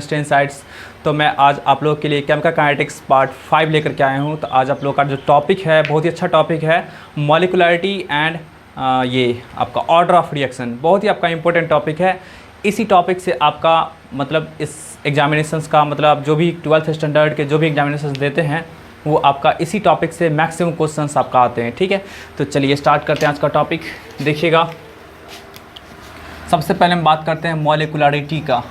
Chemistry insights. तो मैं आज आप लोगों के लिए केमिकल काइनेटिक्स पार्ट 5 लेकर के आया हूँ। तो आज आप लोगों का जो टॉपिक है बहुत ही अच्छा टॉपिक है, मॉलिकुलरिटी एंड ये आपका ऑर्डर ऑफ रिएक्शन। बहुत ही आपका इंपॉर्टेंट टॉपिक है। इसी टॉपिक से आपका मतलब इस एग्जामिनेशंस का मतलब जो भी 12th स्टैंडर्ड के जो भी एग्जामिनेशंस देते हैं वो आपका इसी टॉपिक से मैक्सिमम क्वेश्चंस आपका आते हैं। ठीक है, तो चलिए स्टार्ट करते हैं आज का टॉपिक। देखिएगा, सबसे पहले हम बात करते हैं मॉलिकुलरिटी का।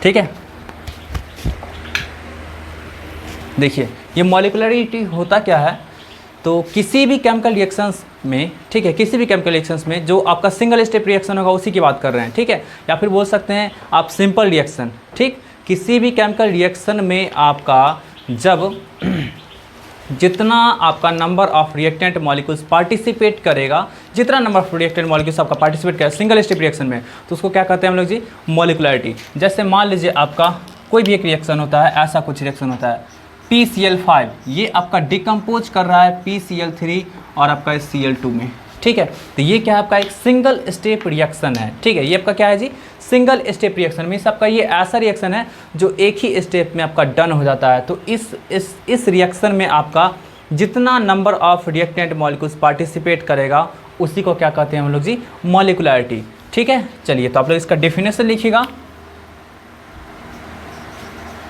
ठीक है, देखिए ये मॉलिकुलरिटी होता क्या है। तो किसी भी केमिकल रिएक्शंस में, ठीक है, किसी भी केमिकल रिएक्शंस में जो आपका सिंगल स्टेप रिएक्शन होगा उसी की बात कर रहे हैं। ठीक है, या फिर बोल सकते हैं आप सिंपल रिएक्शन। ठीक, किसी भी केमिकल रिएक्शन में आपका जब जितना आपका number of reactant molecules participate करेगा, जितना नंबर ऑफ रिएक्टेंट मॉलिक्यूल्स आपका पार्टिसिपेट करेगा सिंगल स्टेप रिएक्शन में, तो उसको क्या कहते हैं हम लोग जी, मॉलिकुलरिटी। जैसे मान लीजिए आपका कोई भी एक रिएक्शन होता है, ऐसा कुछ रिएक्शन होता है PCl5, ये आपका डिकम्पोज कर रहा है PCl3 और आपका Cl2 में। ठीक है, तो ये क्या है, आपका एक सिंगल स्टेप रिएक्शन है। ठीक है, ये आपका क्या है जी, सिंगल स्टेप रिएक्शन। मीन्स आपका ये ऐसा रिएक्शन है जो एक ही स्टेप में आपका डन हो जाता है। तो इस रिएक्शन में आपका जितना number of reactant molecules participate करेगा उसी को क्या कहते हैं हम लोग जी, मॉलिकुलरिटी। ठीक है, चलिए तो आप लोग इसका डेफिनेशन लिखिएगा।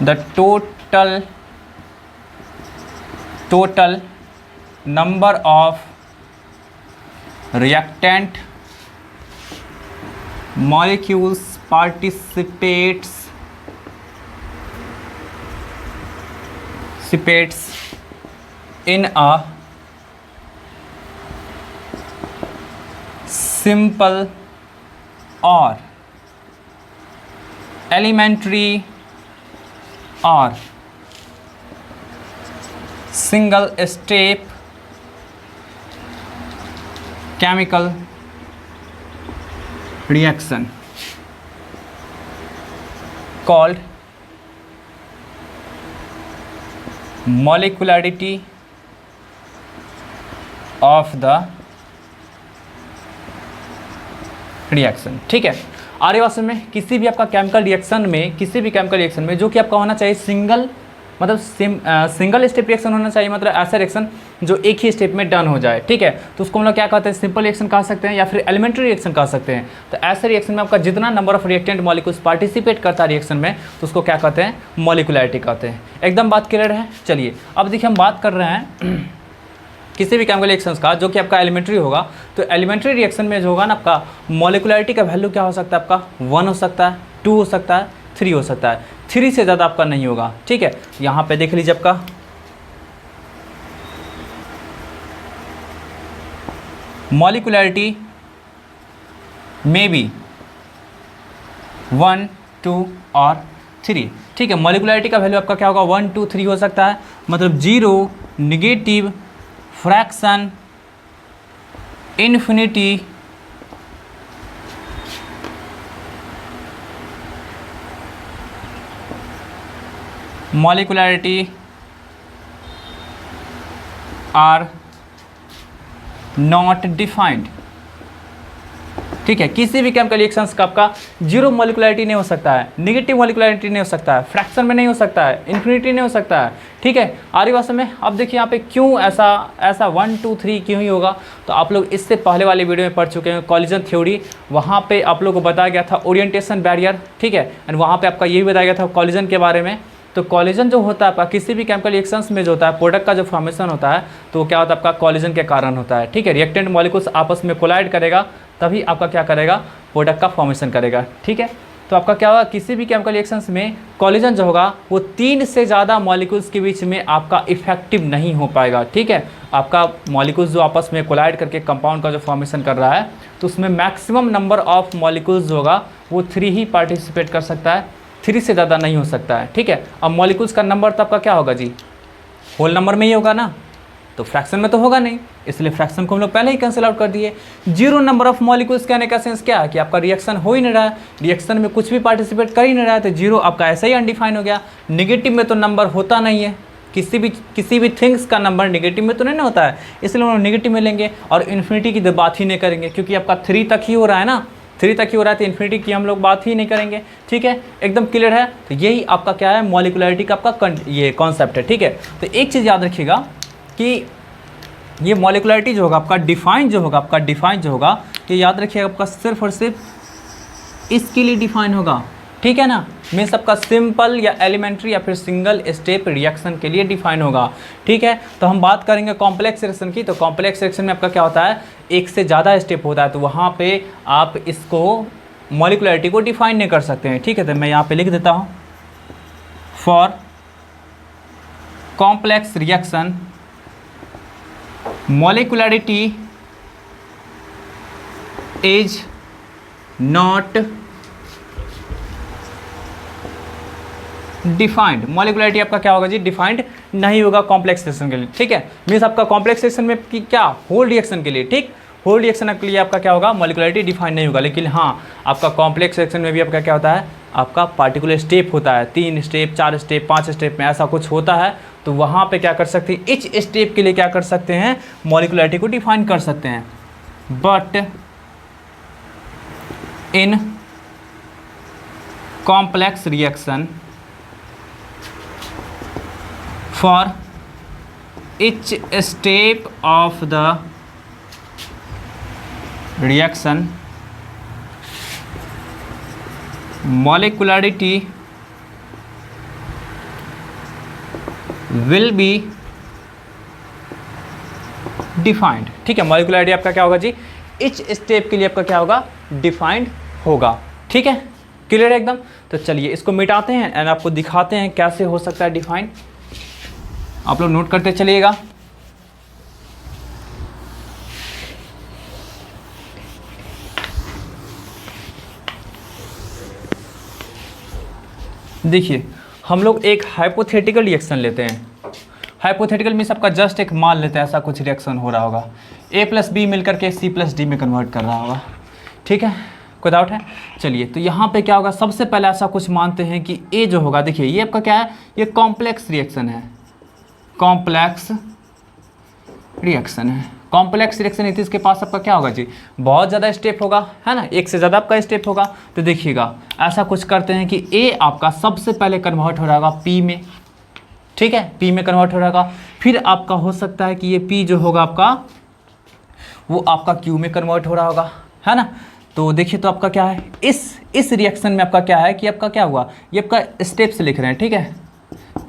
The total number of reactant molecules participates in a simple or elementary or single step chemical reaction called molecularity of the reaction। ठीक है, आर्य वास्तव में किसी भी आपका केमिकल रिएक्शन में, किसी भी केमिकल रिएक्शन में जो कि आपका होना चाहिए सिंगल, मतलब सिंगल स्टेप रिएक्शन होना चाहिए, मतलब ऐसा रिएक्शन जो एक ही स्टेप में डन हो जाए। ठीक है, तो उसको हम लोग क्या कहते हैं, सिंपल रिएक्शन कह सकते हैं या फिर एलिमेंट्री रिएक्शन कह सकते हैं। तो ऐसे रिएक्शन में आपका जितना number of reactant molecules participate करता है रिएक्शन में, तो उसको क्या कहते हैं, मॉलिकुलरिटी कहते हैं। एकदम बात क्लियर है। चलिए अब देखिए हम बात कर रहे हैं किसी भी केमिकल रिएक्शंस का जो कि आपका एलिमेंट्री होगा। तो एलिमेंट्री रिएक्शन में जो होगा ना, आपका मॉलिकुलरिटी का वैल्यू क्या हो सकता है, आपका 1 हो सकता है, 2 हो सकता है, 3 हो सकता है। 3 से ज़्यादा आपका नहीं होगा। ठीक है, यहाँ पे देख लीजिए आपका मॉलिकुलरिटी में बी 1, 2 और 3। ठीक है, मॉलिकुलरिटी का वैल्यू आपका क्या होगा, 1, 2, 3 हो सकता है। मतलब 0, negative, fraction, infinity, molecularity are not defined. ठीक है, किसी भी केमिकल रिएक्शंस का आपका 0 मॉलिकुलरिटी नहीं हो सकता है, नेगेटिव मॉलिकुलरिटी नहीं हो सकता है, फ्रैक्शन में नहीं हो सकता है, इन्फिनिटी नहीं हो सकता है। ठीक है, आर्य वास्तव में अब देखिए यहाँ पे क्यों ऐसा 1, 2, 3 क्यों ही होगा। तो आप लोग इससे पहले वाले वीडियो में पढ़ चुके हैं कॉलिजन थ्योरी। वहाँ पे आप लोग को बताया गया था ओरिएंटेशन बैरियर। ठीक है, एंड वहाँ पे आपका ये भी बताया गया था कॉलिजन के बारे में। तो कॉलिजन जो होता है आपका किसी भी केमिकल रिएक्शंस में जो होता है, प्रोडक्ट का जो फॉर्मेशन होता है, तो वो क्या होता है, आपका कॉलिजन के कारण होता है। ठीक है, रिएक्टेंट मॉलिक्यूल्स आपस में कोलाइड करेगा तभी आपका क्या करेगा, प्रोडक्ट का फॉर्मेशन करेगा। ठीक है, तो आपका क्या होगा, किसी भी केमिकल रिएक्शंस में कॉलिजन जो होगा वो 3 से ज़्यादा मॉलिक्यूल्स के बीच में आपका इफेक्टिव नहीं हो पाएगा। ठीक है, आपका मॉलिक्यूल्स जो आपस में कोलाइड करके कंपाउंड का जो फॉर्मेशन कर रहा है, तो उसमें मैक्सिमम नंबर ऑफ मॉलिक्यूल्स जो होगा वो 3 ही पार्टिसिपेट कर सकता है, 3 से ज़्यादा नहीं हो सकता है। ठीक है, अब मॉलिक्यूल्स का नंबर तो आपका क्या होगा जी, होल नंबर में ही होगा ना, तो फ्रैक्शन में तो होगा नहीं, इसलिए फ्रैक्शन को हम लोग पहले ही कैंसिल आउट कर दिए। 0 नंबर ऑफ मॉलिक्यूल्स कहने का सेंस क्या है कि आपका रिएक्शन हो ही नहीं रहा है, रिएक्शन में कुछ भी पार्टिसिपेट कर ही नहीं रहा है, तो 0 आपका ऐसा ही अनडिफाइन हो गया। नेगेटिव में तो नंबर होता नहीं है, किसी भी थिंग्स का नंबर नेगेटिव में तो नहीं ना होता है, इसलिए हम लोग नेगेटिव में लेंगे और इन्फिनिटी की तो बात ही नहीं करेंगे, क्योंकि आपका 3 तक ही हो रहा है ना, 3 तक ही हो रहा है, तो इन्फिनिटी की हम लोग बात ही नहीं करेंगे। ठीक है, एकदम क्लियर है। तो यही आपका क्या है, मॉलिक्युलरिटी का आपका ये कॉन्सेप्ट है। ठीक है, तो एक चीज़ याद रखिएगा कि ये मॉलिक्युलरिटी जो होगा आपका डिफाइन जो होगा ये याद रखिएगा आपका सिर्फ और सिर्फ इसके लिए डिफाइन होगा। ठीक है ना, मीन्स आपका सिंपल या एलिमेंट्री या फिर सिंगल स्टेप रिएक्शन के लिए डिफाइन होगा। ठीक है, तो हम बात करेंगे कॉम्प्लेक्स रिएक्शन की। तो कॉम्प्लेक्स रिएक्शन में आपका क्या होता है, एक से ज़्यादा स्टेप होता है, तो वहाँ पे आप इसको मॉलिक्युलरिटी को डिफाइन नहीं कर सकते हैं। ठीक है, तो मैं यहाँ पे लिख देता हूँ, for complex reaction molecularity is not defined. Molecularity आपका क्या होगा जी, डिफाइंड नहीं होगा कॉम्प्लेक्स रिएक्शन के लिए। ठीक है, मीन्स आपका कॉम्प्लेक्स रिएक्शन में कि क्या, होल रिएक्शन के लिए, ठीक, होल रिएक्शन के लिए आपका क्या होगा, मॉलिक्युलरिटी डिफाइंड नहीं होगा। लेकिन हाँ, आपका कॉम्प्लेक्स रिएक्शन में भी आपका क्या होता है, आपका पार्टिकुलर स्टेप होता है, 3 स्टेप 4 स्टेप 5 स्टेप में ऐसा कुछ होता है। तो वहाँ पे क्या कर सकते हैं, ईच स्टेप के लिए क्या कर सकते हैं, मॉलिक्युलरिटी को डिफाइन कर सकते हैं। But in complex reaction for each step of the reaction molecularity will be defined। ठीक है, मॉलिक्युलरिटी आपका क्या होगा जी, इच स्टेप के लिए आपका क्या होगा, डिफाइंड होगा। ठीक है, क्लियर है एकदम। तो चलिए इसको मिटाते हैं एंड आपको दिखाते हैं कैसे हो सकता है डिफाइंड। आप लोग नोट करते चलिएगा। देखिए, हम लोग एक हाइपोथेटिकल रिएक्शन लेते हैं। हाइपोथेटिकल मीन्स आपका जस्ट एक मान लेते हैं ऐसा कुछ रिएक्शन हो रहा होगा, A + B मिलकर के C + D में कन्वर्ट कर रहा होगा। ठीक है, कोई डाउट है। चलिए, तो यहाँ पे क्या होगा, सबसे पहले ऐसा कुछ मानते हैं कि A जो होगा, देखिए ये आपका क्या है, ये कॉम्प्लेक्स रिएक्शन है, कॉम्प्लेक्स रिएक्शन है। कॉम्प्लेक्स रिएक्शन है तो इसके पास आपका क्या होगा जी, बहुत ज़्यादा स्टेप होगा, है ना, एक से ज़्यादा आपका स्टेप होगा। तो देखिएगा ऐसा कुछ करते हैं कि ए आपका सबसे पहले कन्वर्ट हो रहा होगा पी में। ठीक है, पी में कन्वर्ट हो रहा होगा, फिर आपका हो सकता है कि ये पी जो होगा आपका वो आपका क्यू में कन्वर्ट हो रहा होगा, है ना। तो देखिए, तो आपका क्या है, इस रिएक्शन में आपका क्या है कि आपका क्या हुआ, ये आपका स्टेप्स लिख रहे हैं। ठीक है,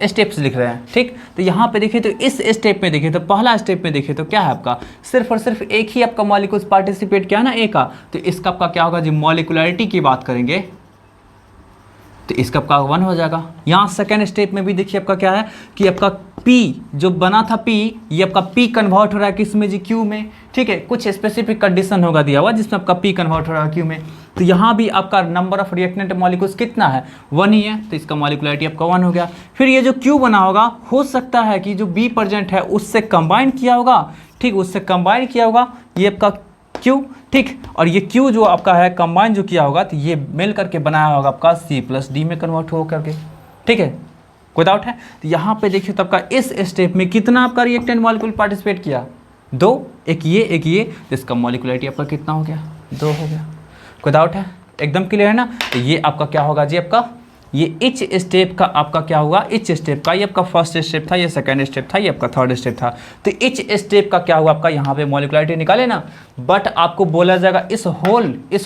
स्टेप्स लिख रहे हैं। ठीक, तो यहाँ पे देखिए, तो इस स्टेप में देखिए, तो पहला स्टेप में देखिए तो क्या है आपका, सिर्फ और सिर्फ एक ही आपका मॉलिक्यूल्स पार्टिसिपेट किया ना, ए का। तो इसका आपका क्या होगा जी, मॉलिक्युलरिटी की बात करेंगे तो इसका आपका 1 हो जाएगा। यहाँ सेकेंड स्टेप में भी देखिए आपका क्या है कि आपका P जो बना था P, ये आपका P कन्वर्ट हो रहा है किस में जी, Q में। ठीक है, कुछ स्पेसिफिक कंडीशन होगा दिया हुआ जिसमें आपका P कन्वर्ट हो रहा है Q में। तो यहाँ भी आपका नंबर ऑफ रिएक्टेंट मॉलिक्यूल्स कितना है, 1 ही है, तो इसका मॉलिक्युलरिटी आपका 1 हो गया। फिर ये जो Q बना होगा, हो सकता है कि जो B प्रेजेंट है उससे कंबाइन किया होगा। ठीक, उससे कंबाइन किया होगा ये आपका Q। ठीक, और ये Q जो आपका है कंबाइन जो किया होगा, तो ये मिल करके बनाया होगा आपका C + D में कन्वर्ट हो करके। ठीक है, कोई डाउट है। तो यहाँ पे देखिए, तो आपका इस स्टेप में कितना आपका रिएक्टेंट मॉलिक्यूल पार्टिसिपेट किया, 2, एक ये, तो इसका मॉलिक्युलरिटी आपका कितना हो गया, 2 हो गया। कोई डाउट है, एकदम क्लियर है ना। तो ये आपका क्या होगा जी, आपका ये इच स्टेप का आपका क्या हुआ, इच स्टेप का ये आपका फर्स्ट स्टेप था, ये सेकंड स्टेप था, ये आपका थर्ड स्टेप था। तो इच स्टेप का क्या हुआ आपका, यहाँ पे मॉलिक्युलरिटी निकाले ना, बट आपको बोला जाएगा इस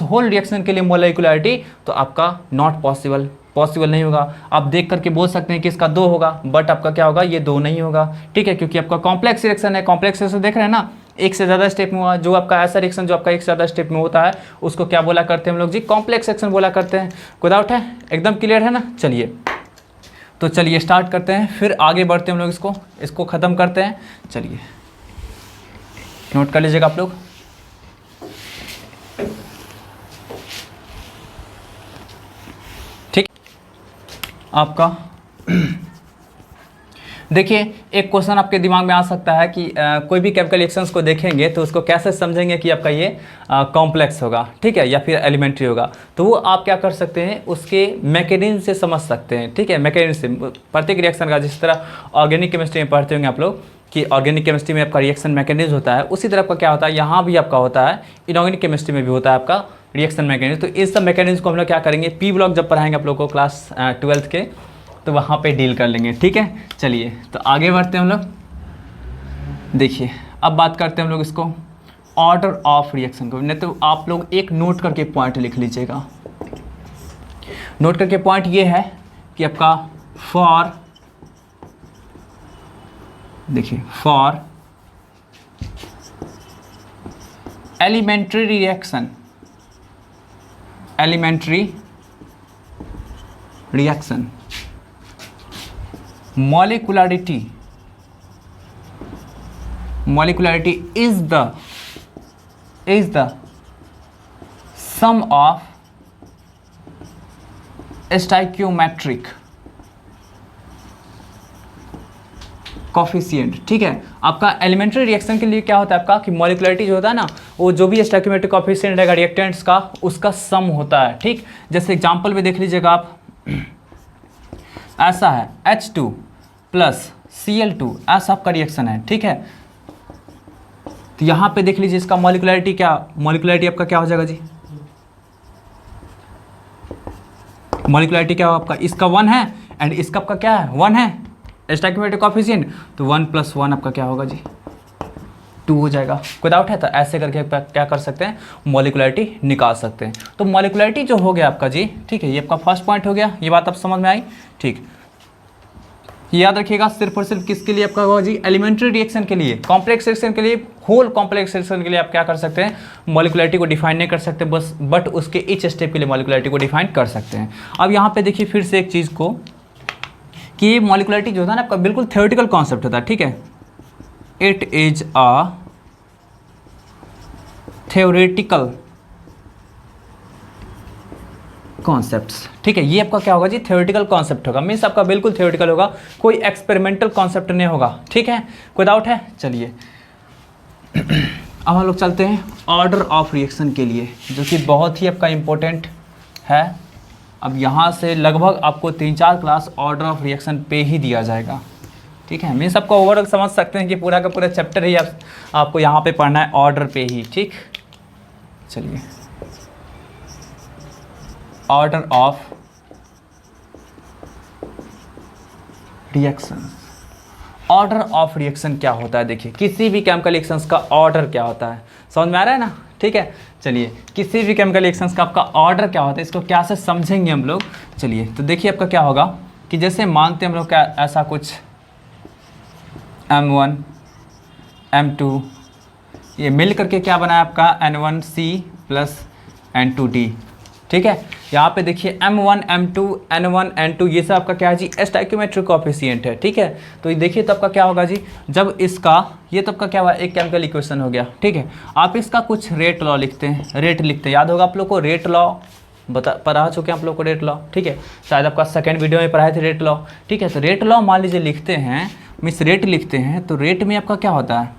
होल रिएक्शन के लिए मॉलिक्युलरिटी तो आपका नॉट पॉसिबल नहीं होगा। आप देख करके बोल सकते हैं कि इसका 2 होगा, बट आपका क्या होगा, ये 2 नहीं होगा। ठीक है, क्योंकि आपका कॉम्प्लेक्स रिएक्शन है, कॉम्प्लेक्स रिएक्शन देख रहे हैं ना, एक से ज़्यादा स्टेप में हुआ। जो आपका ऐसा रिएक्शन जो आपका एक से ज़्यादा स्टेप में होता है उसको क्या बोला करते हैं हम लोग जी, कॉम्प्लेक्स रिएक्शन बोला करते हैं। कोई डाउट है, एकदम क्लियर है ना। चलिए, तो चलिए स्टार्ट करते हैं, फिर आगे बढ़ते हैं हम लोग, इसको ख़त्म करते हैं। चलिए नोट कर लीजिएगा आप लोग। ठीक, आपका देखिए एक क्वेश्चन आपके दिमाग में आ सकता है कि कोई भी केमिकल रिएक्शंस को देखेंगे तो उसको कैसे समझेंगे कि आपका ये कॉम्प्लेक्स होगा, ठीक है, या फिर एलिमेंट्री होगा। तो वो आप क्या कर सकते हैं, उसके मैकेनिज्म से समझ सकते हैं, ठीक है, मैकेनिज्म से। प्रत्येक रिएक्शन का जिस तरह ऑर्गेनिक केमिस्ट्री में पढ़ते होंगे आप लोग कि ऑर्गेनिक केमिस्ट्री में आपका रिएक्शन मैकेनिज्म होता है, उसी तरह आपका क्या होता है यहाँ भी आपका होता है, इनऑर्गेनिक केमिस्ट्री में भी होता है आपका रिएक्शन मैकेनिज्म। तो इस सब मैकेनिज्म को हम लोग क्या करेंगे, पी ब्लॉक जब पढ़ाएंगे आप लोग को क्लास 12th के, तो वहाँ पे डील कर लेंगे, ठीक है। चलिए तो आगे बढ़ते हैं हम लोग। देखिए अब बात करते हैं हम लोग इसको ऑर्डर ऑफ रिएक्शन को। नहीं तो आप लोग एक नोट करके पॉइंट लिख लीजिएगा। नोट करके पॉइंट ये है कि आपका फॉर, देखिए for elementary reaction, elementary reaction molecularity is the sum of stoichiometric coefficient, ठीक है। आपका एलिमेंट्री रिएक्शन के लिए क्या होता है आपका कि मॉलिकुलरिटी जो होता है ना, वो जो भी स्टोइकियोमेट्रिक कोफिशिएंट रहेगा रिएक्टेंट्स का, उसका सम होता है, ठीक। जैसे एग्जांपल में देख लीजिएगा आप, ऐसा है H2 प्लस Cl2, ऐसा आपका रिएक्शन है, ठीक है। तो यहाँ पे देख लीजिए इसका मॉलिकुलरिटी क्या, मॉलिकुलरिटी आपका क्या हो जाएगा जी, मॉलिकुलरिटी क्या हो आपका, इसका 1 है एंड इसका आपका क्या है 1 है, स्टोइकियोमेट्रिक कोफिशिएंट, तो 1 + 1 आपका क्या होगा जी 2 हो जाएगा। कोई डाउट है? तो ऐसे करके क्या कर सकते हैं, मॉलिकुलरिटी निकाल सकते हैं। तो मॉलिकुलरिटी जो हो गया आपका जी, ठीक है, ये आपका फर्स्ट पॉइंट हो गया, ये बात आप समझ में आई, ठीक। याद रखिएगा सिर्फ और सिर्फ किसके लिए आपका होगा जी, एलिमेंट्री रिएक्शन के लिए। कॉम्प्लेक्स रिएक्शन के लिए, होल कॉम्प्लेक्स रिएक्शन के लिए आप क्या कर सकते हैं, मॉलिकुलरिटी को डिफाइन नहीं कर सकते बस, बट उसके ईच स्टेप के लिए मॉलिकुलरिटी को डिफाइन कर सकते हैं। अब यहाँ पे देखिए फिर से एक चीज़ को कि मॉलिकुलरिटी जो होता है ना आपका बिल्कुल थ्योरेटिकल कॉन्सेप्ट होता है, ठीक है। It is a theoretical concepts, ठीक है। ये आपका क्या होगा जी, थ्योरेटिकल कॉन्सेप्ट होगा, मीन्स आपका बिल्कुल थ्योरेटिकल होगा, कोई एक्सपेरिमेंटल कॉन्सेप्ट नहीं होगा, ठीक है। कोई डाउट है? चलिए अब हम लोग चलते हैं ऑर्डर ऑफ रिएक्शन के लिए, जो कि बहुत ही आपका इम्पोर्टेंट है। अब यहाँ से लगभग आपको 3-4 क्लास ऑर्डर ऑफ रिएक्शन पे ही दिया जाएगा, ठीक है। मीन्स आपको ओवरऑल समझ सकते हैं कि पूरा का पूरा चैप्टर ही आपको यहाँ पे पढ़ना है ऑर्डर पे ही, ठीक। चलिए order of reaction, order of reaction क्या होता है, देखिए किसी भी केमिकल रिएक्शंस का ऑर्डर क्या होता है, समझ में आ रहा है ना, ठीक है। चलिए किसी भी केमिकल रिएक्शंस का आपका ऑर्डर क्या होता है, इसको क्या से समझेंगे हम लोग। चलिए तो देखिए आपका क्या होगा कि जैसे मानते हैं हम लोग क्या, ऐसा कुछ M1 M2 ये मिल करके क्या बना है आपका N1C + N2D, ठीक है। यहाँ पे देखिए M1 M2 N1 N2 ये सब आपका क्या है जी, स्टोइकियोमेट्रिक कोफिशिएंट है, ठीक है। तो ये देखिए तब का क्या होगा जी, जब इसका ये तब का क्या हुआ, एक केमिकल इक्वेशन हो गया, ठीक है। आप इसका कुछ रेट लॉ लिखते हैं, रेट लिखते हैं, याद होगा आप लोग को रेट लॉ पढ़ा चुके हैं आप लोग को रेट लॉ, ठीक है। शायद आपका सेकंड वीडियो में पढ़ाए थे रेट लॉ, ठीक है। तो रेट लॉ मान लीजिए लिखते हैं, मीन्स रेट लिखते हैं, तो रेट में आपका क्या होता है,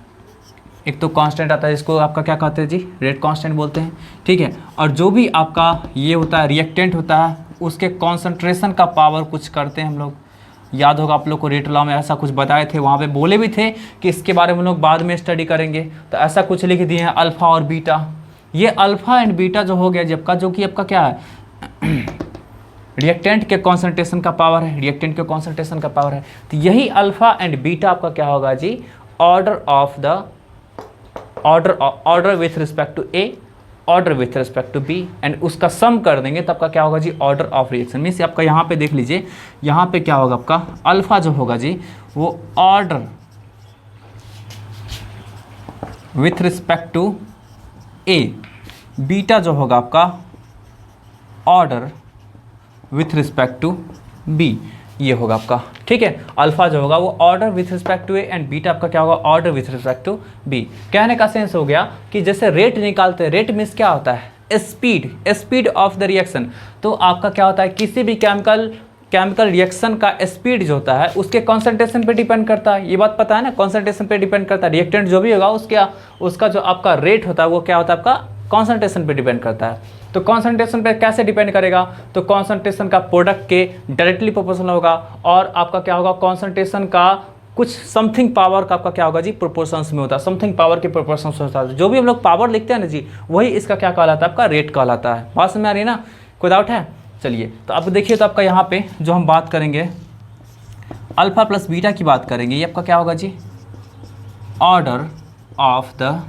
एक तो कांस्टेंट आता है, इसको आपका क्या कहते हैं जी, रेट कांस्टेंट बोलते हैं, ठीक है। और जो भी आपका ये होता है रिएक्टेंट होता है, उसके कॉन्सेंट्रेशन का पावर कुछ करते हैं हम लोग, याद होगा आप लोग को रेट लॉ में ऐसा कुछ बताए थे, वहाँ पे बोले भी थे कि इसके बारे में हम लोग बाद में स्टडी करेंगे। तो ऐसा कुछ लिख दिए हैं अल्फ़ा और बीटा, ये अल्फ़ा एंड बीटा जो हो गया जब का, जो कि आपका क्या है रिएक्टेंट के कॉन्सेंट्रेशन का पावर है, रिएक्टेंट के कॉन्सेंट्रेशन का पावर है। तो यही अल्फ़ा एंड बीटा आपका क्या होगा जी, order of the order with respect to A, order with respect to B, and उसका सम कर देंगे तब का क्या होगा जी, ऑर्डर ऑफ रिएक्शन। मीन्स आपका यहाँ पे देख लीजिए, यहाँ पे क्या होगा आपका अल्फ़ा जो होगा जी वो order with respect to A, beta जो होगा आपका order with respect to B, ये होगा आपका, ठीक है। अल्फा जो होगा वो order with respect to A and beta आपका क्या होगा, order with respect to B. कहने का सेंस हो गया कि जैसे रेट निकालते हैं, रेट मीन्स क्या होता है, speed, speed of the reaction. तो आपका क्या होता है, किसी भी केमिकल केमिकल रिएक्शन का स्पीड जो होता है उसके कॉन्सेंट्रेशन पे डिपेंड करता है। ये बात पता है ना, कॉन्सेंट्रेशन पे डिपेंड करता है। रिएक्टेंट जो भी होगा उसका जो आपका रेट होता है वो क्या होता है, आपका कॉन्सेंट्रेशन पे डिपेंड करता है। तो कॉन्सेंट्रेशन पे कैसे डिपेंड करेगा, तो कॉन्सेंट्रेशन का प्रोडक्ट के डायरेक्टली प्रोपोर्शनल होगा, और आपका क्या होगा, कॉन्सेंट्रेशन का कुछ समथिंग पावर का आपका क्या होगा जी, प्रोपोर्शंस में होता है, समथिंग पावर के प्रोपोर्शंस होता है। जो भी हम लोग पावर लिखते हैं ना जी, वही इसका क्या कहलाता है, आपका रेट कहलाता है। बात समझ में आ रही है ना, कोई डाउट है? चलिए तो अब देखिए, तो आपका यहाँ पे जो हम बात करेंगे अल्फा प्लस बीटा की बात करेंगे, ये आपका क्या होगा जी, ऑर्डर ऑफ द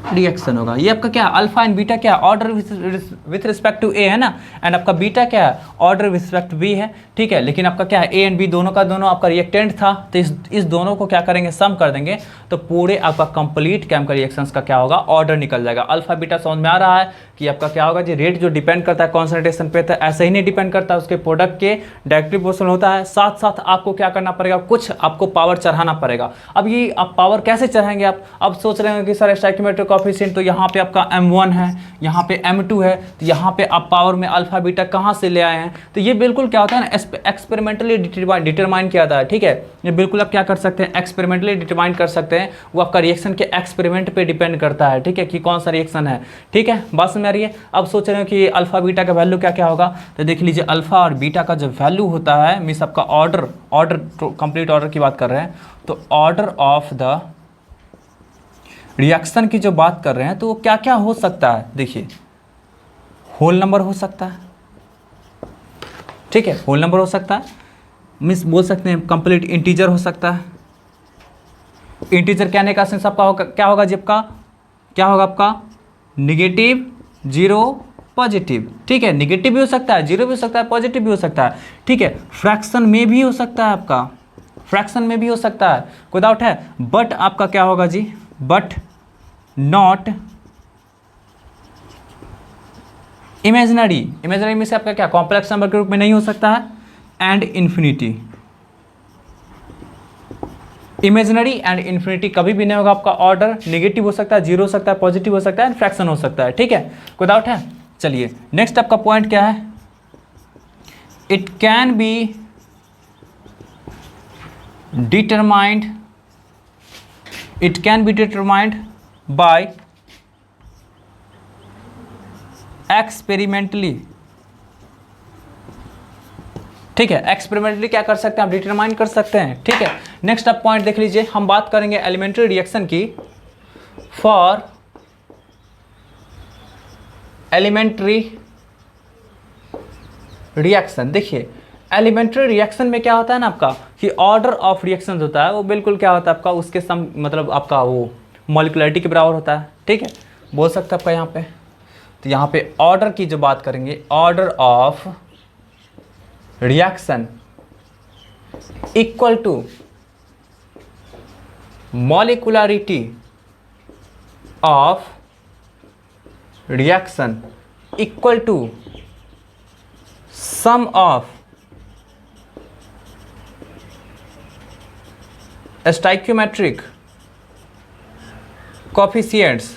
रिएक्शन होगा। ये आपका क्या, अल्फा एंड बीटा क्या, order with respect to A है ना, एंड आपका बीटा क्या है, order with respect to B है, ठीक है। लेकिन आपका क्या है, ए एंड बी दोनों का दोनों आपका रिएक्टेंट था, तो इस दोनों को क्या करेंगे, सम कर देंगे, तो पूरे आपका कंप्लीट केमिकल रिएक्शंस का क्या होगा, ऑर्डर निकल जाएगा। अल्फा बीटा समझ में आ रहा है कि आपका क्या होगा जी, रेट जो डिपेंड करता है कॉन्सेंट्रेशन पे, तो ऐसे ही नहीं डिपेंड करता है, उसके प्रोडक्ट के डायरेक्टली प्रोपोर्शनल होता है। साथ साथ आपको क्या करना पड़ेगा, कुछ आपको पावर चढ़ाना पड़ेगा। अब ये आप पावर कैसे चढ़ाएंगे, आप अब सोच रहे हैं कि सर स्टोइकियोमेट्रिक कोएफिशिएंट तो यहाँ पे आपका m1 है, यहाँ पे m2 है, तो यहाँ पे आप पावर में अल्फा बीटा कहाँ से ले आए हैं, तो ये बिल्कुल क्या होता है ना, एक्सपेरिमेंटली डिटरमाइन किया जाता है, ठीक है। ये बिल्कुल आप क्या कर सकते हैं, एक्सपेरिमेंटली डिटरमाइन कर सकते हैं, वो आपका रिएक्शन के एक्सपेरिमेंट पे डिपेंड करता है, ठीक है, कि कौन सा रिएक्शन है, ठीक है। बात समझ आ रही है? अब सोच रहे हो कि अल्फा बीटा का वैल्यू क्या क्या होगा, तो देख लीजिए, अल्फा और बीटा का जो वैल्यू होता है, मीन्स आपका ऑर्डर कंप्लीट ऑर्डर की बात कर रहे हैं, तो ऑर्डर ऑफ द रिएक्शन की जो बात कर रहे हैं, तो वो क्या क्या हो सकता है, देखिए, होल नंबर हो सकता है, ठीक है, होल नंबर हो सकता है, मीन्स बोल सकते हैं कंप्लीट इंटीजर हो सकता है। इंटीजर कहने का सेंस आपका होगा क्या होगा जी, आपका क्या होगा, आपका निगेटिव, जीरो, पॉजिटिव, ठीक है। निगेटिव भी हो सकता है, जीरो भी हो सकता है, पॉजिटिव भी हो सकता है, ठीक है। फ्रैक्शन में भी हो सकता है, आपका फ्रैक्शन में भी हो सकता है, कोई डाउट है। बट आपका क्या होगा जी, बट नॉट इमेजिनरी। इमेजिनरी में से आपका क्या, कॉम्प्लेक्स नंबर के रूप में नहीं हो सकता है, and infinity. Imaginary and infinity कभी भी नहीं होगा आपका ऑर्डर, नेगेटिव हो सकता है, जीरो हो सकता है, पॉजिटिव हो सकता है, एंड फ्रैक्शन हो सकता है, ठीक है, कोई डाउट है। चलिए नेक्स्ट आपका पॉइंट क्या है, it can be determined, it can be determined by experimentally, ठीक है। एक्सपेरिमेंटली क्या कर सकते हैं आप, डिटरमाइन कर सकते हैं, ठीक है। नेक्स्ट आप पॉइंट देख लीजिए, हम बात करेंगे एलिमेंट्री रिएक्शन की, फॉर एलिमेंट्री रिएक्शन। देखिए एलिमेंट्री रिएक्शन में क्या होता है ना आपका, कि ऑर्डर ऑफ रिएक्शन होता है वो बिल्कुल क्या होता है आपका, उसके सम मतलब आपका वो मॉलिक्युलरिटी के बराबर होता है, ठीक है, बोल सकते हैं आपका यहाँ पे। तो यहाँ पे ऑर्डर की जो बात करेंगे, order of reaction equal to molecularity of reaction equal to sum of stoichiometric coefficients.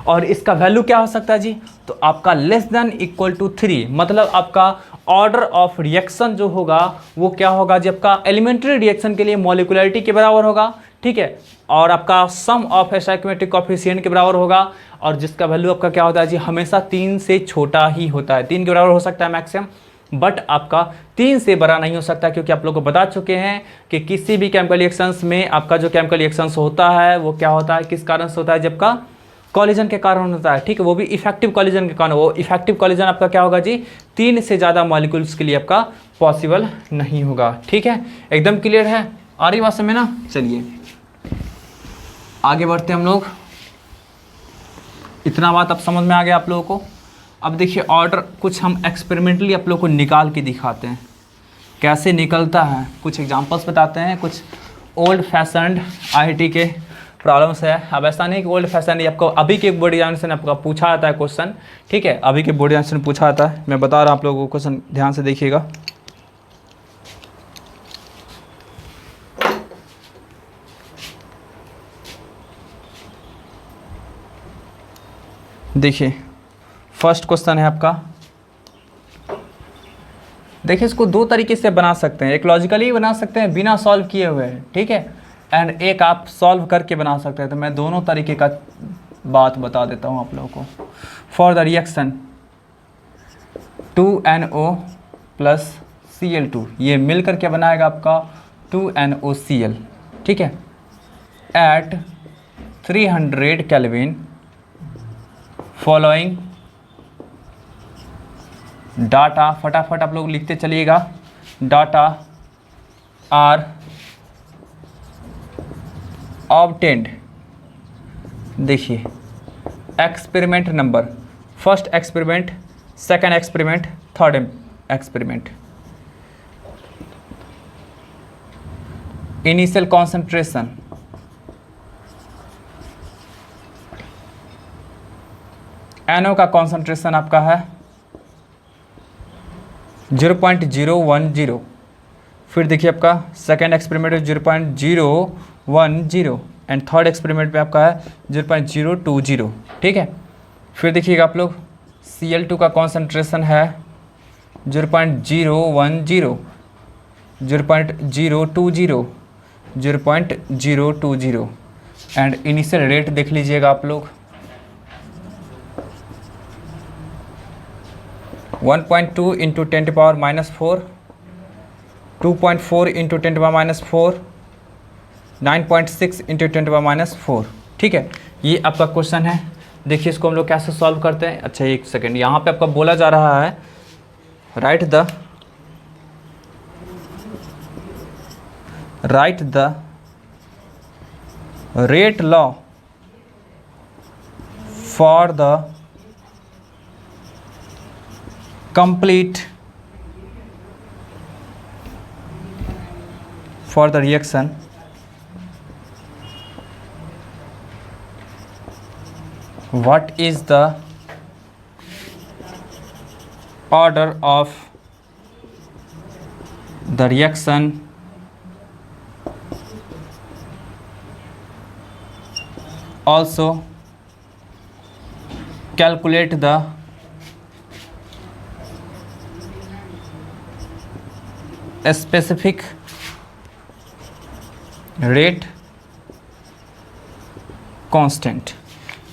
और इसका वैल्यू क्या हो सकता है जी, तो आपका लेस देन इक्वल टू 3, मतलब आपका ऑर्डर ऑफ रिएक्शन जो होगा वो क्या होगा जी, आपका एलिमेंट्री रिएक्शन के लिए मॉलिक्युलरिटी के बराबर होगा, ठीक है, और आपका सम ऑफ स्टोइकियोमेट्रिक कोएफिशिएंट के बराबर होगा, और जिसका वैल्यू आपका क्या होता है जी, हमेशा 3 से छोटा ही होता है, 3 के बराबर हो सकता है मैक्सिमम, बट आपका 3 से बड़ा नहीं हो सकता, क्योंकि आप लोग को बता चुके हैं कि किसी भी केमिकल रिएक्शंस में आपका जो केमिकल रिएक्शंस होता है वो क्या होता है, किस कारण से होता है, जबका कॉलिजन के कारण होता है, ठीक है, वो भी इफेक्टिव कॉलिजन के कारण। वो इफेक्टिव कॉलिजन आपका क्या होगा जी, 3 से ज़्यादा मॉलिक्यूल्स के लिए आपका पॉसिबल नहीं होगा, ठीक है, एकदम क्लियर है, आ रही बात समझ में ना। चलिए आगे बढ़ते हैं हम लोग, इतना बात अब समझ में आ गया आप लोगों को। अब देखिए ऑर्डर कुछ हम एक्सपेरिमेंटली आप लोगों को निकाल के दिखाते हैं कैसे निकलता है, कुछ एग्जांपल्स बताते हैं, कुछ ओल्ड फैशनड आईआईटी के प्रॉब्लम्स है। अब ऐसा नहीं कि ओल्ड फैशन, आपको अभी के बोर्ड एग्जामिनेशन में आपका पूछा जाता है क्वेश्चन, ठीक है, अभी के बोर्ड एग्जामिनेशन में पूछा जाता है, मैं बता रहा हूँ आप लोगों को, क्वेश्चन ध्यान से देखिएगा। देखिए फर्स्ट क्वेश्चन है आपका, देखिए इसको दो तरीके से बना सकते हैं, एक लॉजिकली बना सकते हैं बिना सॉल्व किए हुए, ठीक है, एंड एक आप सॉल्व करके बना सकते हैं। तो मैं दोनों तरीके का बात बता देता हूँ आप लोगों को। For the reaction 2NO plus Cl2, ये मिल करके बनाएगा आपका 2NoCl, ठीक है, एट 300 केल्विन फॉलोइंग डाटा, फटाफट आप लोग लिखते चलिएगा, डाटा आर ऑब्टेन्ड। देखिए experiment number, first experiment, second experiment, third experiment. Initial concentration NO का कॉन्सेंट्रेशन आपका है 0.010। फिर देखिए आपका सेकेंड एक्सपेरिमेंट में 0.010 एंड थर्ड एक्सपेरिमेंट में आपका है 0.020, ठीक है। फिर देखिएगा आप लोग Cl2 का कॉन्सेंट्रेशन है 0.010, 0.020, 0.020 एंड इनिशियल रेट देख लीजिएगा आप लोग 1.2 इंटू 10⁻⁻⁴, 2.4 इंटू 10⁻⁻⁴, 9.6 इंटू 10⁻⁻⁴, ठीक है। ये आपका क्वेश्चन है। देखिए इसको हम लोग कैसे सॉल्व करते हैं। अच्छा एक सेकेंड, यहाँ पे आपका बोला जा रहा है right the rate law for the complete for the reaction what is the order of the reaction also calculate the specific rate constant.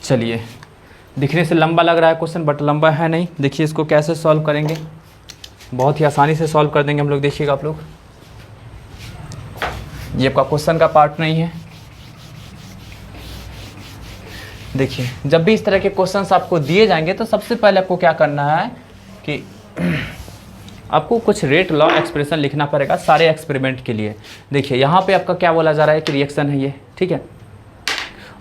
चलिए दिखने से लंबा लग रहा है क्वेश्चन, बट लंबा है नहीं। देखिए इसको कैसे सॉल्व करेंगे, बहुत ही आसानी से सॉल्व कर देंगे हम लोग। देखिएगा आप लोग, ये आपका क्वेश्चन का पार्ट नहीं है। देखिए जब भी इस तरह के क्वेश्चंस आपको दिए जाएंगे तो सबसे पहले आपको क्या करना है कि आपको कुछ रेट लॉ एक्सप्रेशन लिखना पड़ेगा सारे एक्सपेरिमेंट के लिए। देखिए यहाँ पे आपका क्या बोला जा रहा है कि रिएक्शन है ये, ठीक है,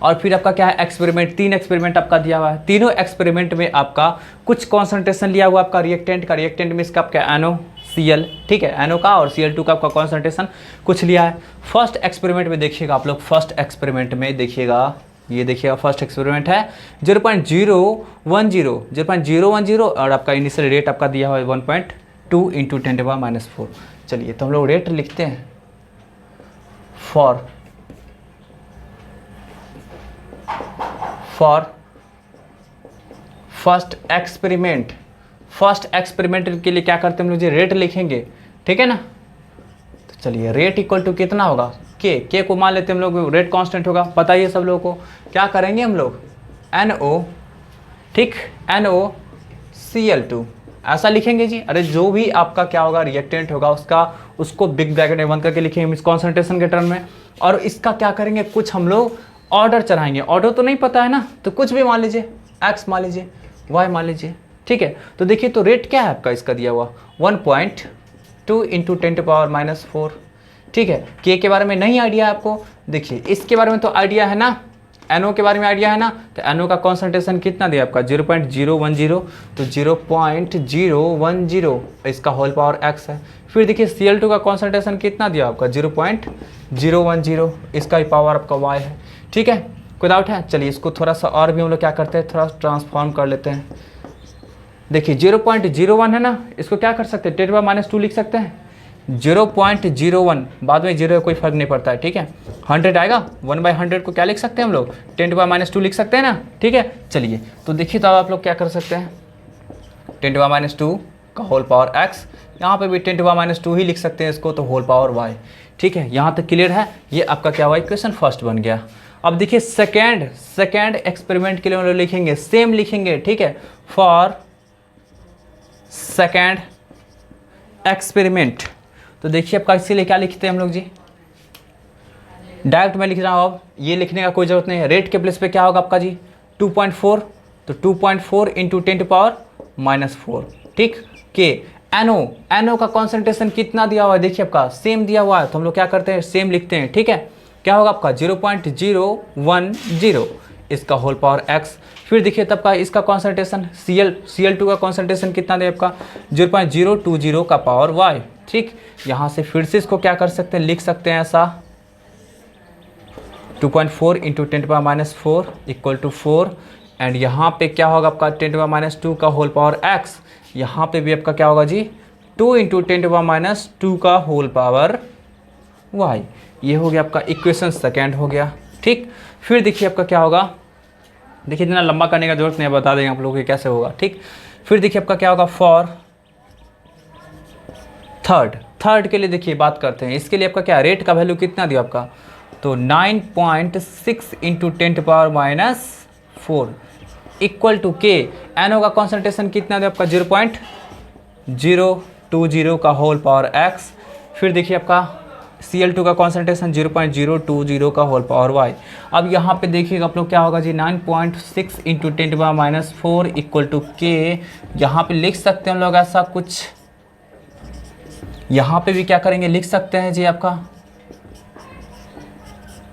और फिर आपका क्या है एक्सपेरिमेंट, 3 एक्सपेरिमेंट आपका दिया हुआ है। तीनों एक्सपेरिमेंट में आपका कुछ कॉन्सेंट्रेशन लिया हुआ आपका रिएक्टेंट का, रिएक्टेंट में इसका आपका NoCl, ठीक है, NO का और Cl2 का आपका कॉन्सेंट्रेशन कुछ लिया है। फर्स्ट एक्सपेरिमेंट में देखिएगा आप लोग, फर्स्ट एक्सपेरिमेंट में देखिएगा, ये देखिएगा फर्स्ट एक्सपेरिमेंट है 0.010 और आपका इनिशियल रेट आपका दिया हुआ है 1.2 इंटू 10⁻⁴। चलिए तो हम लोग रेट लिखते हैं for first experiment. First experiment के लिए क्या करते हैं हम लोग जी, रेट लिखेंगे, ठीक है ना। तो चलिए रेट इक्वल टू कितना होगा, के को मान लेते हैं हम लोग, रेट कांस्टेंट होगा, पता ही है सब लोगों को। क्या करेंगे हम लोग NO, ठीक, NoCl2 ऐसा लिखेंगे जी। अरे जो भी आपका क्या होगा रिएक्टेंट होगा उसको बिग ब्रैकेट में बंद करके लिखेंगे इस कॉन्सेंट्रेशन के टर्म में, और इसका क्या करेंगे कुछ हम लोग ऑर्डर चढ़ाएंगे। ऑर्डर तो नहीं पता है ना, तो कुछ भी मान लीजिए, x मान लीजिए, y मान लीजिए, ठीक है। तो देखिए तो रेट क्या है आपका इसका दिया हुआ 1.2 इंटू 10⁻⁻⁴, ठीक है। के बारे में नहीं आइडिया है आपको, देखिए इसके बारे में तो आइडिया है ना, NO के बारे में आइडिया है ना। तो NO का कॉन्सेंट्रेशन कितना दिया आपका 0.010, तो 0.010 इसका होल पावर x है। फिर देखिए Cl2 का कॉन्सेंट्रेशन कितना दिया आपका 0.010, इसका पावर आपका y है, ठीक है, कोई डाउट है। चलिए इसको थोड़ा सा और भी हम लोग क्या करते हैं, थोड़ा ट्रांसफॉर्म कर लेते हैं। देखिए 0.01 है ना, इसको क्या कर सकते हैं 10⁻⁻² लिख सकते हैं, 0.01 बाद में 0 कोई फर्क नहीं पड़ता है, ठीक है। 100 आएगा, 1/100 को क्या लिख सकते हैं हम लोग 10⁻⁻² लिख सकते हैं ना, ठीक है। चलिए तो देखिए तो अब आप लोग क्या कर सकते हैं 10⁻⁻² का होल पावर x, यहाँ पे भी 10⁻² ही लिख सकते हैं इसको, तो होल पावर y। ठीक है, यहाँ तक क्लियर है। ये आपका क्या हुआ, इक्वेशन फर्स्ट बन गया। अब देखिए सेकेंड एक्सपेरिमेंट के लिए हम लोग लिखेंगे, सेम लिखेंगे। ठीक है, फॉर सेकेंड एक्सपेरिमेंट, तो देखिए आपका इसीलिए क्या लिखते हैं हम लोग जी, डायरेक्ट मैं लिख रहा हूँ। अब ये लिखने का कोई जरूरत नहीं है। रेट के प्लेस पे क्या होगा आपका जी 2.4, तो 2.4 इंटू 10⁻⁻4। ठीक, के एनओ का कॉन्सेंट्रेशन कितना दिया हुआ है, देखिए आपका सेम दिया हुआ है, तो हम लोग क्या करते हैं, सेम लिखते हैं। ठीक है, क्या होगा आपका 0.010 इसका होल पावर x। फिर देखिए तब का इसका कॉन्सेंट्रेशन Cl2 का कॉन्सेंट्रेशन कितना दे आपका 0.020 का पावर y। ठीक, यहाँ से फिर से इसको क्या कर सकते हैं, लिख सकते हैं ऐसा 2.4 इंटू 10⁻⁻4 इक्वल टू 4, एंड यहाँ पे क्या होगा आपका 10⁻² का होल पावर x, यहाँ पे भी आपका क्या होगा जी 2 इंटू 10⁻² का होल पावर y। ये हो गया आपका इक्वेशन सेकेंड हो गया। ठीक, फिर देखिए आपका क्या होगा, देखिए इतना लंबा करने का जरूरत नहीं है, बता देंगे आप लोगों को कैसे होगा। ठीक, फिर देखिए आपका क्या होगा फॉर थर्ड के लिए देखिए बात करते हैं। इसके लिए आपका क्या रेट का वैल्यू कितना दिया आपका, तो 9.6 इंटू 10⁻⁻4 इक्वल टू के एनओ का कॉन्सेंट्रेशन कितना दिया आपका 0.020 का होल पावर x। फिर देखिए आपका Cl2 का कॉन्सेंट्रेशन 0.020 का होल पावर y। अब यहाँ पे देखिएगा आप लोग क्या होगा जी 9.6 इंटू 10⁻⁻4 इक्वल टू के, यहाँ पे लिख सकते हैं हम लोग ऐसा कुछ, यहाँ पे भी क्या करेंगे लिख सकते हैं जी आपका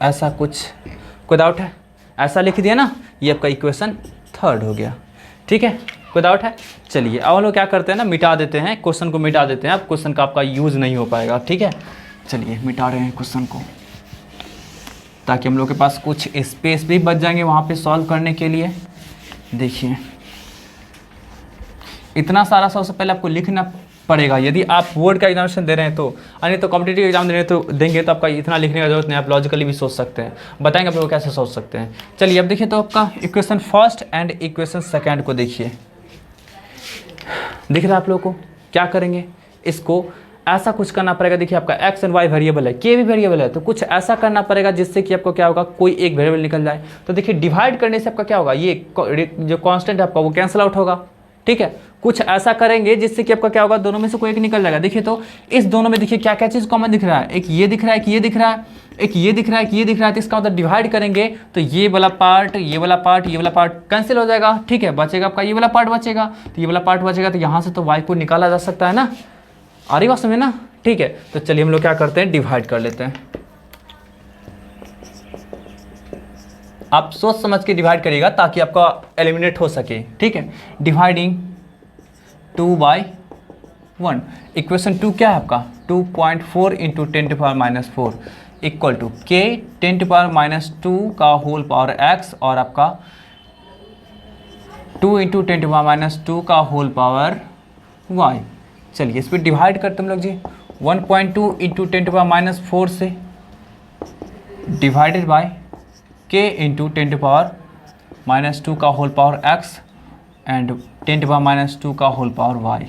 ऐसा कुछ, कोई डाउट है, ऐसा लिख दिया ना, ये आपका इक्वेशन थर्ड हो गया। ठीक है, कोई डाउट है। चलिए अब हम लोग क्या करते हैं ना, मिटा देते हैं क्वेश्चन को, मिटा देते हैं। अब क्वेश्चन का आपका यूज़ नहीं हो पाएगा। ठीक है, चलिए मिटा रहे हैं क्वेश्चन को, ताकि हम लोग के पास कुछ स्पेस भी बच जाएंगे वहाँ पे सॉल्व करने के लिए। देखिए इतना सारा सबसे पहले आपको लिखना पड़ेगा, यदि आप बोर्ड का एग्जामिनेशन दे रहे हैं तो, नहीं तो कॉम्पिटिटिव एग्जाम देंगे तो आपका इतना लिखने का जरूरत नहीं, आप लॉजिकली भी सोच सकते हैं। बताएंगे आप लोग कैसे सोच सकते हैं। चलिए अब देखिए तो आपका equation first and equation second को देखिए, दिख रहा है आप लोग को। क्या करेंगे, इसको ऐसा कुछ करना पड़ेगा। देखिए आपका एक्स एंड वाई वेरिएबल है, के भी वेरिएबल है, तो कुछ ऐसा करना पड़ेगा जिससे कि आपको क्या होगा, कोई एक वेरिएबल निकल जाए। तो देखिए डिवाइड करने से आपका क्या होगा, ये जो कांस्टेंट है आपका वो कैंसिल आउट होगा। ठीक है, कुछ ऐसा करेंगे जिससे कि आपका क्या होगा, दोनों में से कोई एक निकल जाएगा। देखिए तो इस दोनों में देखिए क्या क्या चीज़ कॉमन दिख रहा है, एक ये दिख रहा है कि ये दिख रहा है, एक ये दिख रहा है कि ये दिख रहा है। तो इसका मतलब डिवाइड करेंगे तो ये वाला पार्ट, ये वाला पार्ट, ये वाला पार्ट कैंसिल हो जाएगा। ठीक है, बचेगा आपका ये वाला पार्ट बचेगा, तो ये वाला पार्ट बचेगा, तो यहाँ से तो y को निकाला जा सकता है ना। आ रही बात समझ ना। ठीक है, तो चलिए हम लोग क्या करते हैं, डिवाइड कर लेते हैं। आप सोच समझ के डिवाइड करिएगा ताकि आपका एलिमिनेट हो सके। ठीक है, डिवाइडिंग 2/1, इक्वेशन 2 क्या है आपका 2.4 इंटू 10⁻⁻4 इक्वल टू के 10⁻⁻2 का होल पावर x, और आपका 2 इंटू 10⁻⁻2 का होल पावर y। चलिए इस पर डिवाइड करते हम लोग जी 1.2 इंटू 10⁻⁻4 से डिवाइडेड बाय के इंटू 10⁻⁻2 का होल पावर x एंड 10⁻⁻2 का होल पावर y।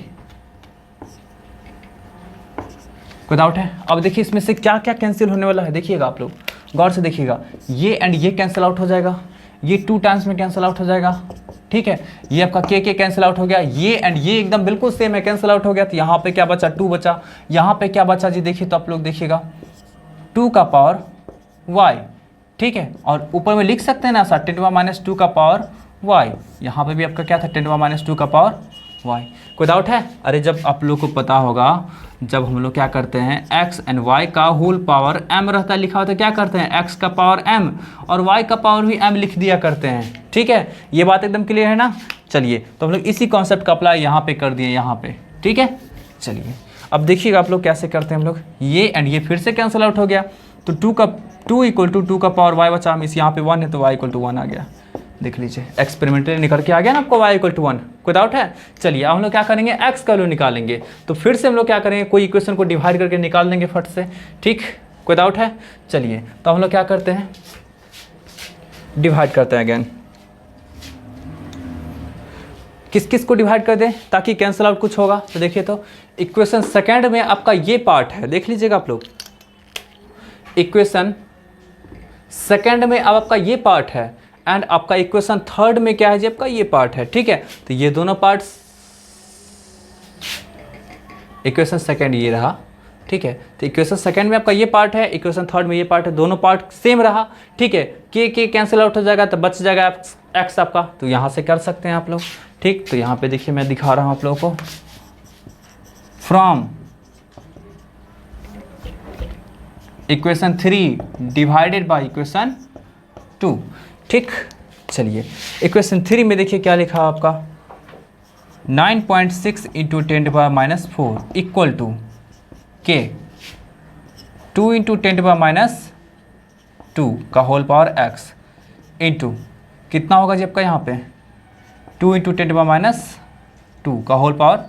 कोई डाउट है। अब देखिए इसमें से क्या क्या कैंसिल होने वाला है, देखिएगा आप लोग गौर से देखिएगा, ये एंड ये कैंसिल आउट हो जाएगा, ये 2 टाइम्स में कैंसिल आउट हो जाएगा। ठीक है, ये आपका के कैंसिल आउट हो गया, ये एंड ये एकदम बिल्कुल सेम है, कैंसिल आउट हो गया। तो यहाँ पे क्या बचा 2 बचा, यहाँ पे क्या बचा जी देखिए तो आप लोग देखिएगा 2 का पावर y। ठीक है, और ऊपर में लिख सकते हैं ना ऐसा 10⁻⁻2 का पावर y, यहाँ पे भी आपका क्या था 10⁻⁻2 का पावर y। कोई डाउट है। अरे जब आप लोग को पता होगा, जब हम लोग क्या करते हैं x एंड y का होल पावर m रहता है लिखा होता है, क्या करते हैं x का पावर m और y का पावर भी m लिख दिया करते हैं। ठीक है, ये बात एकदम क्लियर है ना। चलिए तो हम लोग इसी कॉन्सेप्ट का अप्लाई यहाँ पे कर दिए यहाँ पे। ठीक है, चलिए अब देखिएगा आप लोग कैसे करते हैं हम लोग, ये एंड ये फिर से कैंसिल आउट हो गया, तो 2 इक्वल टू 2 का पावर y बचा, हम इस यहाँ पे 1 है तो y इक्वल टू 1 आ गया। देख लीजिए एक्सपेरिमेंटली निकल के आ गया ना आपको y इक्वल टू 1। कोई डाउट है। चलिए अब हम लोग क्या करेंगे, x का वैल्यू निकालेंगे। तो फिर से हम लोग क्या करेंगे, कोई इक्वेशन को डिवाइड करके निकाल देंगे फट से। ठीक, कोई डाउट है। चलिए तो हम लोग क्या करते हैं, डिवाइड करते हैं अगेन। किस किस को डिवाइड कर दें ताकि कैंसिल आउट कुछ होगा। तो देखिए, तो इक्वेशन सेकेंड में आपका ये पार्ट है, देख लीजिएगा आप लोग, इक्वेशन सेकेंड में अब आपका ये पार्ट है, एंड आपका इक्वेशन थर्ड में क्या है जी, आपका ये पार्ट है। ठीक है, तो ये दोनों पार्ट्स, इक्वेशन सेकेंड ये रहा। ठीक है, तो इक्वेशन सेकेंड में आपका ये पार्ट है, इक्वेशन थर्ड में ये पार्ट है, दोनों पार्ट सेम रहा। ठीक है, के कैंसिल आउट हो जाएगा तो बच जाएगा एक्स आपका, तो यहाँ से कर सकते हैं आप लोग। ठीक, तो यहाँ पे देखिए मैं दिखा रहा हूँ आप लोगों को, from equation 3 divided by equation 2। ठीक, चलिए इक्वेशन 3 में देखिए क्या लिखा आपका, 9.6 इंटू 10⁻⁻4 इक्वल टू के 2 इंटू 10⁻2 का होल पावर एक्स इंटू कितना होगा जी आपका यहाँ पे 2 इंटू 10⁻2 का होल पावर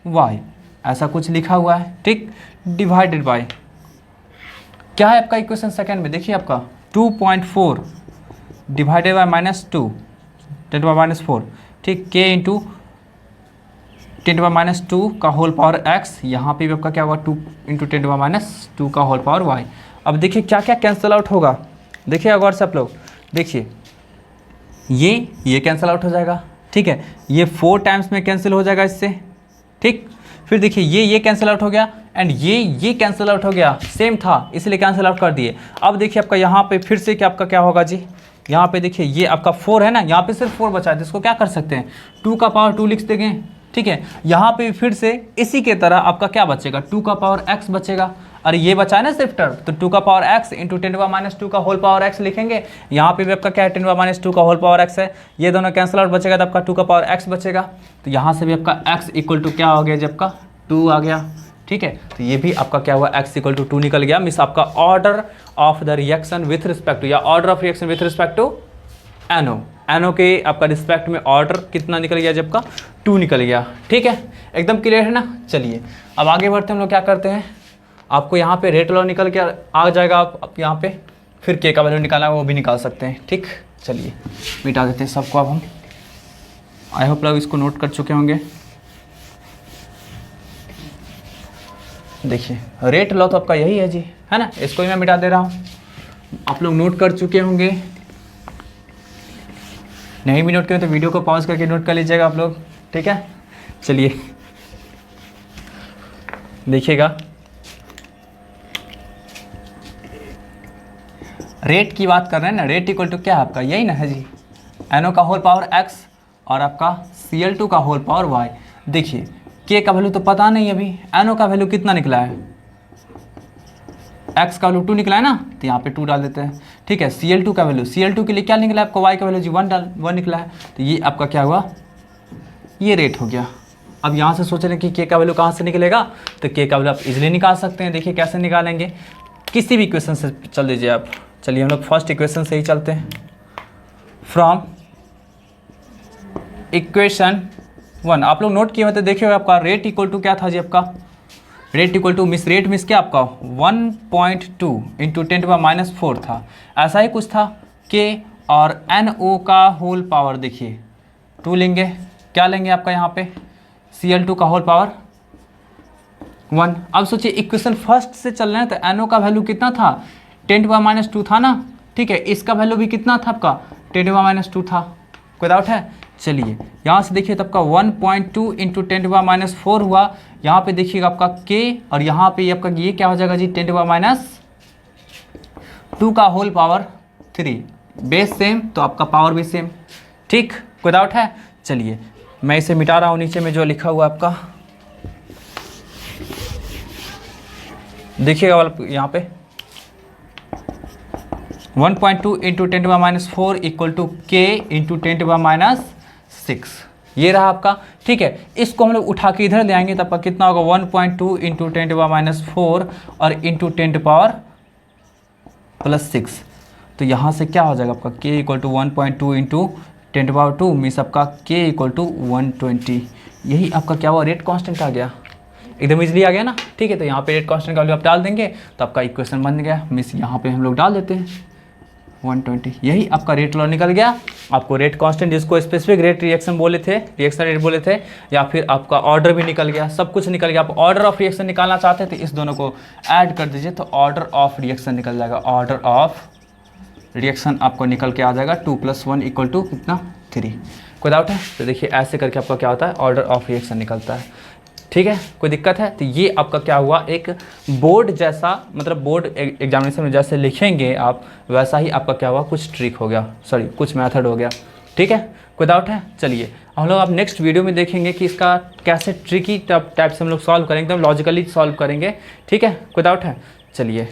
वाई, ऐसा कुछ लिखा हुआ है। ठीक, डिवाइडेड बाय क्या है आपका इक्वेशन सेकेंड में, देखिए आपका 2.4 डिवाइडेड बाय -2 10⁻4। ठीक, के इंटू 10⁻2 का होल पावर एक्स, यहाँ पे भी आपका क्या होगा 2 इंटू 10⁻2 का होल पावर वाई। अब देखिए क्या क्या कैंसिल आउट होगा, देखिए गौर से आप लोग देखिए, ये कैंसिल आउट हो जाएगा। ठीक है, ये 4 टाइम्स में कैंसिल हो जाएगा इससे। ठीक, फिर देखिए ये कैंसिल आउट हो गया, एंड ये कैंसिल आउट हो गया, सेम था इसलिए कैंसिल आउट कर दिए। अब देखिए आपका यहाँ पे फिर से क्या आपका क्या होगा जी, यहाँ पे देखिए ये आपका 4 है ना, यहाँ पे सिर्फ 4 बचा है, जिसको क्या कर सकते हैं 2 का पावर 2 लिख देंगे। ठीक है, यहाँ पे फिर से इसी के तरह आपका क्या बचेगा 2 का पावर x बचेगा, और ये बचा है ना सिर्फ टर्म, तो 2 का पावर x इंटू 10⁻2 का होल पावर x लिखेंगे। यहाँ पे भी आपका क्या है 10⁻2 का होल पावर x है, ये दोनों कैंसिल आउट बचेगा तो आपका 2 का पावर x बचेगा। तो यहाँ से भी आपका x इक्वल टू क्या हो गया जब का 2 आ गया। ठीक है, तो ये भी आपका क्या हुआ x इक्वल टू 2 निकल गया। मीन्स आपका order of the reaction with respect to, या order of reaction with respect to एनो के आपका रिस्पेक्ट में ऑर्डर कितना निकल गया जब का 2 निकल गया। ठीक है, एकदम क्लियर है ना। चलिए अब आगे बढ़ते हैं, हम लोग क्या करते हैं, आपको यहाँ पे रेट लॉ निकल के आ जाएगा, आप यहाँ पे फिर के का वैल्यू निकालना है वो भी निकाल सकते हैं। ठीक, चलिए मिटा देते हैं सबको। अब हम आई होप लोग इसको नोट कर चुके होंगे। देखिए रेट लॉ तो आपका यही है जी, है ना, इसको ही मैं मिटा दे रहा हूँ, आप लोग नोट कर चुके होंगे। नहीं भी नोट करें तो वीडियो को पॉज करके नोट कर लीजिएगा आप लोग। ठीक है, चलिए देखिएगा, रेट की बात कर रहे हैं ना, रेट इक्वल टू क्या है आपका यही ना है जी, NO का होल पावर x और आपका Cl2 का होल पावर y। देखिए k का वैल्यू तो पता नहीं अभी, NO का वैल्यू कितना निकला है, x का वैल्यू 2 निकला है ना, तो यहाँ पे 2 डाल देते हैं। ठीक है, Cl2 का वैल्यू, Cl2 के लिए क्या निकला है आपको, y का वैल्यू जी 1 निकला है, तो ये आपका क्या हुआ, ये रेट हो गया। अब यहाँ से सोच रहे हैं कि k का वैल्यू कहाँ से निकलेगा, तो k का वैल्यू आप इजीली निकाल सकते हैं। देखिए कैसे निकालेंगे, किसी भी इक्वेशन से चल दीजिए आप। चलिए हम लोग फर्स्ट इक्वेशन से ही चलते हैं, फ्रॉम इक्वेशन 1। आप लोग नोट किए मतलब देखिए आपका रेट इक्वल टू क्या था जी, आपका रेट इक्वल टू मिस क्या आपका 1.2 इंटू 10⁻4 था, ऐसा ही कुछ था। के और NO का होल पावर देखिए 2 लेंगे, क्या लेंगे आपका यहाँ पे Cl2 का होल पावर 1। अब सोचिए इक्वेशन फर्स्ट से चल रहे हैं तो NO का वैल्यू कितना था 10⁻2 था ना। ठीक है, इसका वैल्यू भी कितना था आपका 10⁻2 था, कोई डाउट है। चलिए यहाँ से देखिए तो आपका 1.2 इंटू 10⁻4 हुआ, यहाँ पे देखिएगा आपका k और यहाँ पे आपका ये क्या हो जाएगा जी 10⁻2 का होल पावर 3, बेस सेम तो आपका पावर भी सेम। ठीक, कोई डाउट है। चलिए मैं इसे मिटा रहा हूँ, नीचे में जो लिखा हुआ आपका देखिएगा यहाँ पे 1.2 इंटू 10⁻4 इक्वल टू के इंटू 10⁻6, ये रहा आपका। ठीक है, इसको हम लोग उठा के इधर ले आएंगे तो आपका कितना होगा 1.2 इंटू 10⁻4 और इंटू 10⁻6, तो यहाँ से क्या हो जाएगा आपका k equal to 1.2 into 10⁻2 means आपका k इक्वल टू 120। यही आपका क्या हुआ रेट कांस्टेंट आ गया, एकदम इजीली आ गया ना। ठीक है, तो यहाँ पे रेट कांस्टेंट का वैल्यू आप डाल देंगे तो आपका इक्वेशन बन गया। मीन्स यहाँ पे हम लोग डाल देते हैं 120, यही आपका रेट लॉ निकल गया। आपको रेट कांस्टेंट जिसको स्पेसिफिक रेट रिएक्शन बोले थे, रिएक्शन रेट बोले थे, या फिर आपका ऑर्डर भी निकल गया, सब कुछ निकल गया। आप ऑर्डर ऑफ रिएक्शन निकालना चाहते हैं तो इस दोनों को ऐड कर दीजिए तो ऑर्डर ऑफ रिएक्शन निकल जाएगा। ऑर्डर ऑफ रिएक्शन आपको निकल के आ जाएगा 2 + 1 = कितना 3। कोई डाउट है तो देखिए ऐसे करके आपका क्या होता है, ऑर्डर ऑफ रिएक्शन निकलता है। ठीक है, कोई दिक्कत है तो ये आपका क्या हुआ, एक बोर्ड जैसा, मतलब बोर्ड एग्जामिनेशन में जैसे लिखेंगे आप वैसा ही आपका क्या हुआ, कुछ ट्रिक हो गया, सॉरी कुछ मेथड हो गया। ठीक है, कोई डाउट है? चलिए हम लोग आप नेक्स्ट वीडियो में देखेंगे कि इसका कैसे ट्रिकी टाइप से हम लोग सॉल्व करेंगे, एकदम लॉजिकली सॉल्व करेंगे। ठीक है, कोई डाउट है? चलिए।